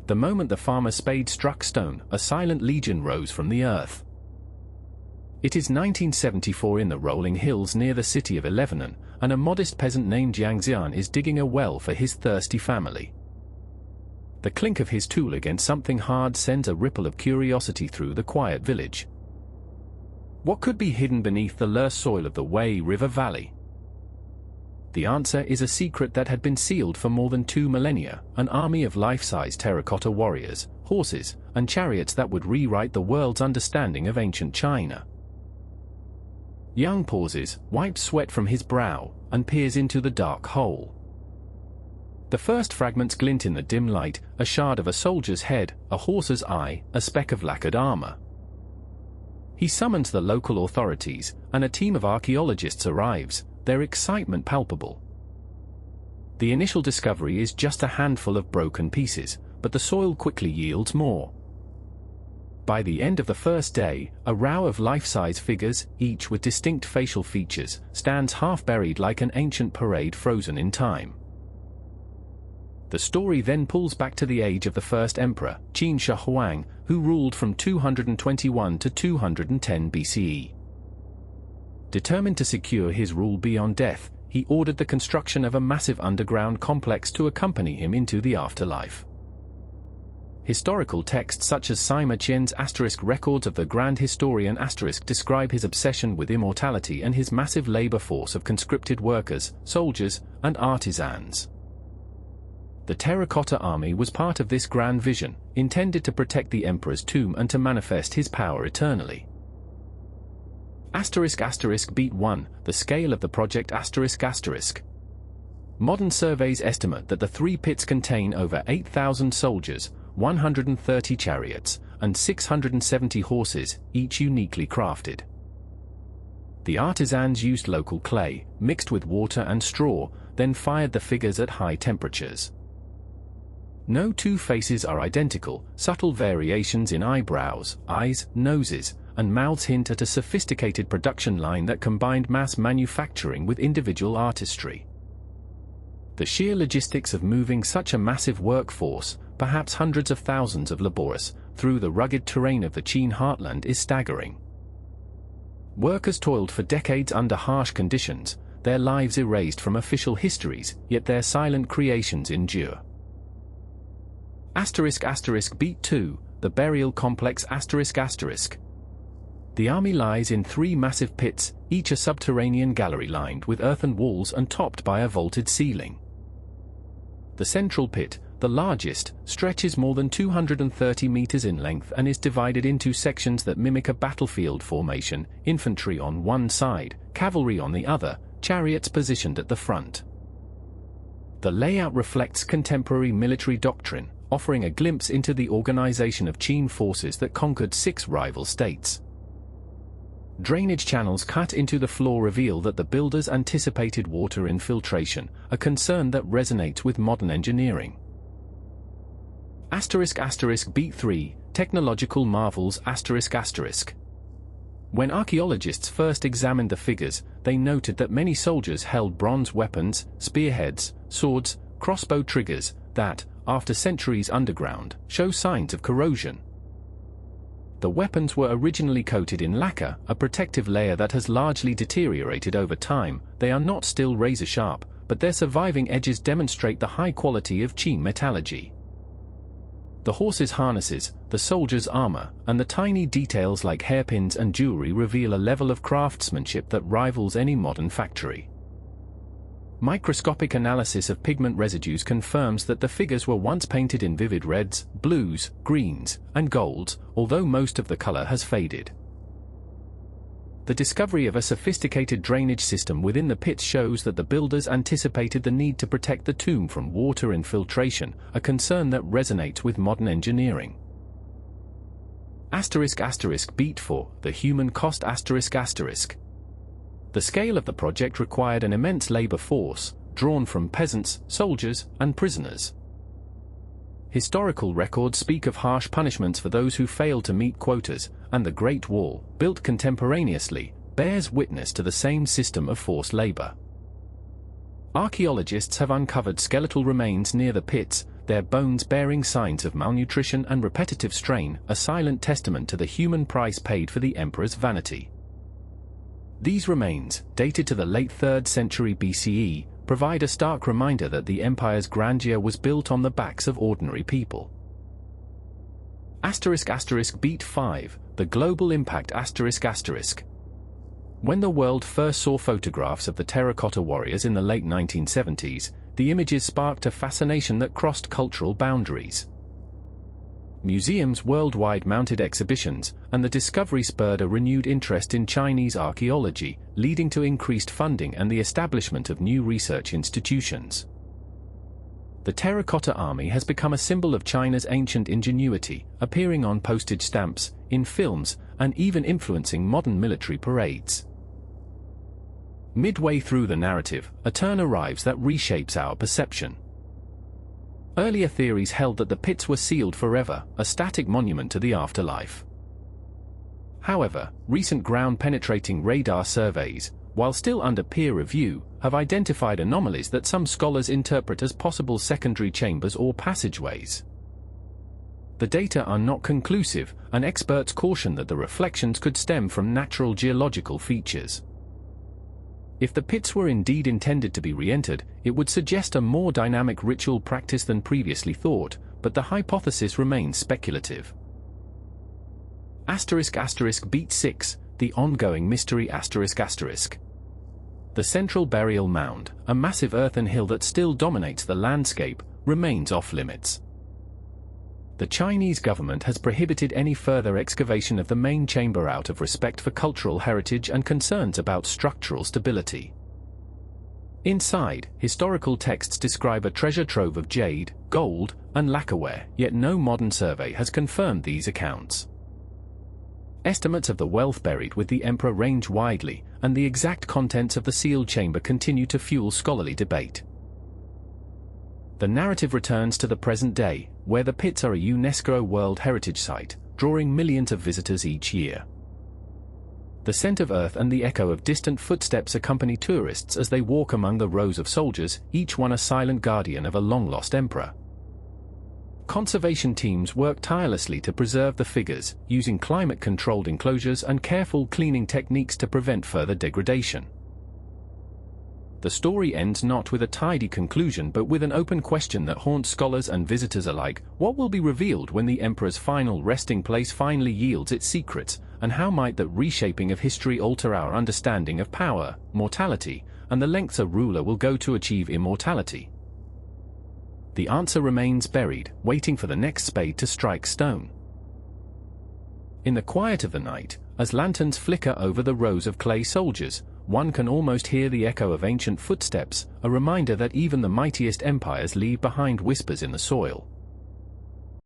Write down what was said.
The moment the farmer's spade struck stone, a silent legion rose from the earth. It is 1974 in the rolling hills near the city of Lebanon, and a modest peasant named xi'an is digging a well for his thirsty family. The clink of his tool against something hard sends a ripple of curiosity through the quiet village. What could be hidden beneath the lush soil of the Wei River Valley? The answer is a secret that had been sealed for more than 2 millennia, an army of life-size terracotta warriors, horses, and chariots that would rewrite the world's understanding of ancient China. Yang pauses, wipes sweat from his brow, and peers into the dark hole. The first fragments glint in the dim light, a shard of a soldier's head, a horse's eye, a speck of lacquered armor. He summons the local authorities, and a team of archaeologists arrives, their excitement palpable. The initial discovery is just a handful of broken pieces, but the soil quickly yields more. By the end of the first day, a row of life-size figures, each with distinct facial features, stands half-buried like an ancient parade frozen in time. The story then pulls back to the age of the first emperor, Qin Shi Huang, who ruled from 221 to 210 BCE. Determined to secure his rule beyond death, he ordered the construction of a massive underground complex to accompany him into the afterlife. Historical texts such as Sima Qian's * records of the Grand Historian * describe his obsession with immortality and his massive labor force of conscripted workers, soldiers, and artisans. The Terracotta Army was part of this grand vision, intended to protect the emperor's tomb and to manifest his power eternally. Beat 1, the scale of the project ***. Modern surveys estimate that the 3 pits contain over 8,000 soldiers, 130 chariots, and 670 horses, each uniquely crafted. The artisans used local clay, mixed with water and straw, then fired the figures at high temperatures. No 2 faces are identical, subtle variations in eyebrows, eyes, noses, and mouths hint at a sophisticated production line that combined mass manufacturing with individual artistry. The sheer logistics of moving such a massive workforce, perhaps hundreds of thousands of laborers, through the rugged terrain of the Qin heartland is staggering. Workers toiled for decades under harsh conditions, their lives erased from official histories, yet their silent creations endure. Beat 2, the burial complex ***. The army lies in 3 massive pits, each a subterranean gallery lined with earthen walls and topped by a vaulted ceiling. The central pit, the largest, stretches more than 230 meters in length and is divided into sections that mimic a battlefield formation, infantry on one side, cavalry on the other, chariots positioned at the front. The layout reflects contemporary military doctrine, offering a glimpse into the organization of Qin forces that conquered 6 rival states. Drainage channels cut into the floor reveal that the builders anticipated water infiltration, a concern that resonates with modern engineering. Beat 3, technological marvels ***. When archaeologists first examined the figures, they noted that many soldiers held bronze weapons, spearheads, swords, crossbow triggers, that, after centuries underground, show signs of corrosion. The weapons were originally coated in lacquer, a protective layer that has largely deteriorated over time. They are not still razor-sharp, but their surviving edges demonstrate the high quality of Qin metallurgy. The horses' harnesses, the soldiers' armor, and the tiny details like hairpins and jewelry reveal a level of craftsmanship that rivals any modern factory. Microscopic analysis of pigment residues confirms that the figures were once painted in vivid reds, blues, greens, and golds, although most of the color has faded. The discovery of a sophisticated drainage system within the pits shows that the builders anticipated the need to protect the tomb from water infiltration, a concern that resonates with modern engineering. Beat 4, the human cost ***. The scale of the project required an immense labor force, drawn from peasants, soldiers, and prisoners. Historical records speak of harsh punishments for those who failed to meet quotas, and the Great Wall, built contemporaneously, bears witness to the same system of forced labor. Archaeologists have uncovered skeletal remains near the pits, their bones bearing signs of malnutrition and repetitive strain, a silent testament to the human price paid for the emperor's vanity. These remains, dated to the late 3rd century BCE, provide a stark reminder that the empire's grandeur was built on the backs of ordinary people. Beat 5, the global impact ***. When the world first saw photographs of the terracotta warriors in the late 1970s, the images sparked a fascination that crossed cultural boundaries. Museums worldwide mounted exhibitions, and the discovery spurred a renewed interest in Chinese archaeology, leading to increased funding and the establishment of new research institutions. The Terracotta Army has become a symbol of China's ancient ingenuity, appearing on postage stamps, in films, and even influencing modern military parades. Midway through the narrative, a turn arrives that reshapes our perception. Earlier theories held that the pits were sealed forever, a static monument to the afterlife. However, recent ground-penetrating radar surveys, while still under peer review, have identified anomalies that some scholars interpret as possible secondary chambers or passageways. The data are not conclusive, and experts caution that the reflections could stem from natural geological features. If the pits were indeed intended to be re-entered, it would suggest a more dynamic ritual practice than previously thought, but the hypothesis remains speculative. Beat 6, the ongoing mystery ***. The central burial mound, a massive earthen hill that still dominates the landscape, remains off-limits. The Chinese government has prohibited any further excavation of the main chamber out of respect for cultural heritage and concerns about structural stability. Inside, historical texts describe a treasure trove of jade, gold, and lacquerware, yet no modern survey has confirmed these accounts. Estimates of the wealth buried with the emperor range widely, and the exact contents of the sealed chamber continue to fuel scholarly debate. The narrative returns to the present day, where the pits are a UNESCO World Heritage Site, drawing millions of visitors each year. The scent of earth and the echo of distant footsteps accompany tourists as they walk among the rows of soldiers, each one a silent guardian of a long-lost emperor. Conservation teams work tirelessly to preserve the figures, using climate-controlled enclosures and careful cleaning techniques to prevent further degradation. The story ends not with a tidy conclusion but with an open question that haunts scholars and visitors alike: what will be revealed when the emperor's final resting place finally yields its secrets, and how might the reshaping of history alter our understanding of power, mortality, and the lengths a ruler will go to achieve immortality? The answer remains buried, waiting for the next spade to strike stone. In the quiet of the night, as lanterns flicker over the rows of clay soldiers, one can almost hear the echo of ancient footsteps, a reminder that even the mightiest empires leave behind whispers in the soil.